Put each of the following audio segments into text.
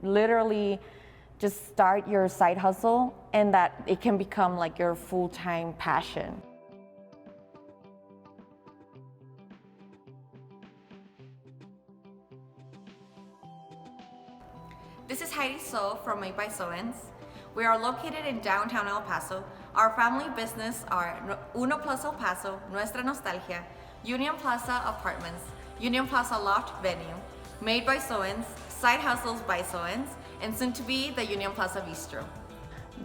literally just start your side hustle and that it can become like your full-time passion. This is Heidy Seo from Made by Seoenz. We are located in downtown El Paso. Our family business are Plus El Paso, Nuestra Nostalgia, Union Plaza Apartments, Union Plaza Loft Venue, Made by Seoenz, Side Hustles by Seoenz, and soon to be the Union Plaza Bistro.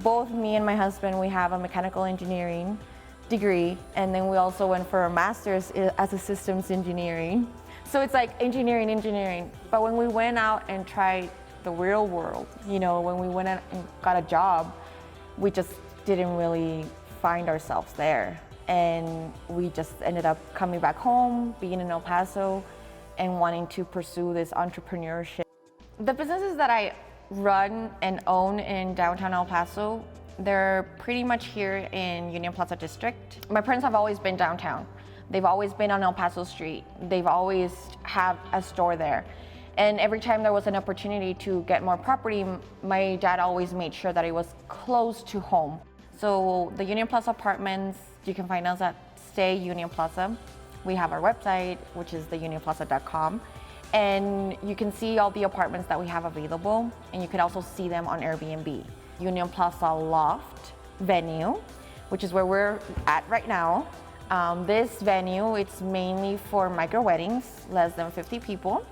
Both me and my husband, we have a mechanical engineering degree, and then we also went for a master's as a systems engineering. So it's like engineering. But when we went out and tried the real world, when we went out and got a job, we just didn't really find ourselves there. And we just ended up coming back home, being in El Paso, and wanting to pursue this entrepreneurship. The businesses that I run and own in downtown El Paso, they're pretty much here in Union Plaza District. My parents have always been downtown. They've always been on El Paso Street. They've always had a store there. And every time there was an opportunity to get more property, my dad always made sure that it was close to home. So the Union Plaza Apartments, you can find us at Stay Union Plaza. We have our website, which is theunionplaza.com. And you can see all the apartments that we have available, and you can also see them on Airbnb. Union Plaza Loft Venue, which is where we're at right now. This venue, it's mainly for micro weddings, less than 50 people.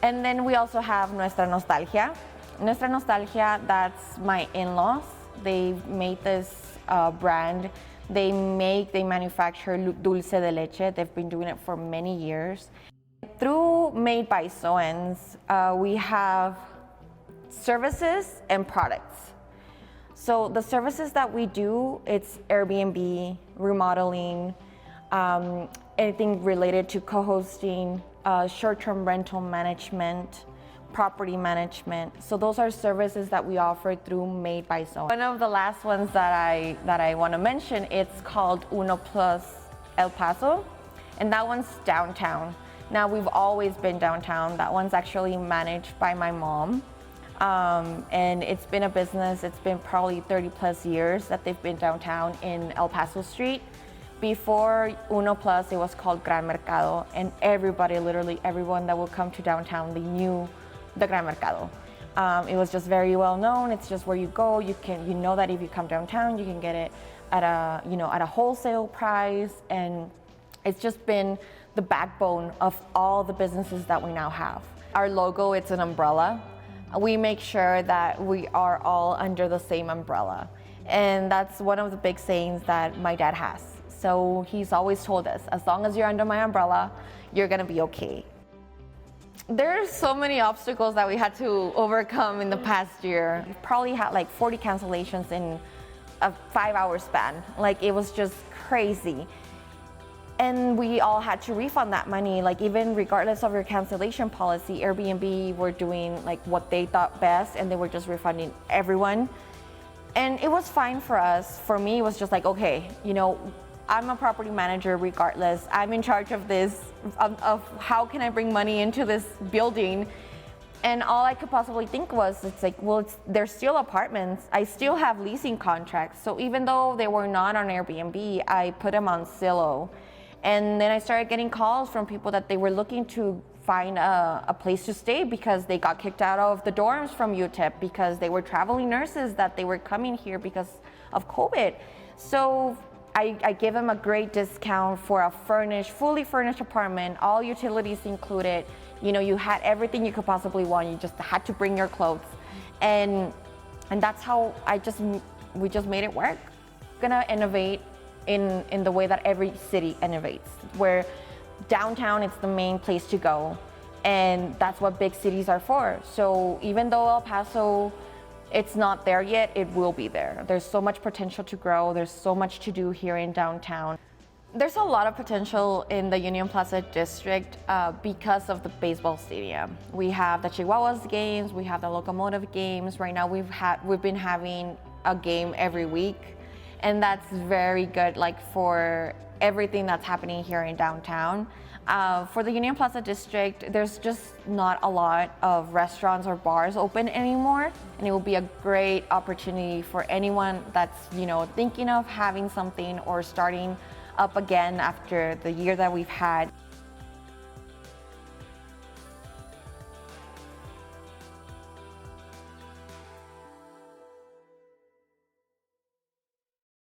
And then we also have Nuestra Nostalgia. Nuestra Nostalgia, that's my in-laws. They made this brand. They manufacture dulce de leche. They've been doing it for many years. Through Made by Seoenz, we have services and products. So the services that we do, it's Airbnb, remodeling, anything related to co-hosting, short-term rental management, property management. So those are services that we offer through Made by Seoenz. One of the last ones that I want to mention, it's called Plus El Paso, and that one's downtown. Now, we've always been downtown. That one's actually managed by my mom. And it's been a business, it's been probably 30 plus years that they've been downtown in El Paso Street. Before Plus, it was called Gran Mercado, and everybody, literally everyone that would come to downtown, they knew the Gran Mercado. It was just very well known. It's just where you go. You know that if you come downtown, you can get it at a wholesale price, and it's just been the backbone of all the businesses that we now have. Our logo, it's an umbrella. We make sure that we are all under the same umbrella. And that's one of the big sayings that my dad has. So he's always told us, as long as you're under my umbrella, you're gonna be okay. There's so many obstacles that we had to overcome in the past year. We probably had like 40 cancellations in a 5-hour span. Like, it was just crazy. And we all had to refund that money. Like, even regardless of your cancellation policy, Airbnb were doing like what they thought best, and they were just refunding everyone. And it was fine for us. For me, it was just like, okay, I'm a property manager regardless. I'm in charge of this, of how can I bring money into this building. And all I could possibly think was, it's like, well, they're still apartments. I still have leasing contracts. So even though they were not on Airbnb, I put them on Zillow. And then I started getting calls from people that they were looking to find a place to stay because they got kicked out of the dorms from UTEP, because they were traveling nurses that they were coming here because of COVID. So I gave them a great discount for a fully furnished apartment, all utilities included. You had everything you could possibly want. You just had to bring your clothes. And that's how we just made it work. We're gonna innovate in the way that every city innovates, where downtown, it's the main place to go, and that's what big cities are for. So even though El Paso, it's not there yet, it will be there. There's so much potential to grow. There's so much to do here in downtown. There's a lot of potential in the Union Plaza district because of the baseball stadium. We have the Chihuahuas games, we have the Locomotive games. Right now we've been having a game every week, and that's very good, like, for everything that's happening here in downtown. For the Union Plaza district, there's just not a lot of restaurants or bars open anymore, and it will be a great opportunity for anyone that's thinking of having something or starting up again after the year that we've had.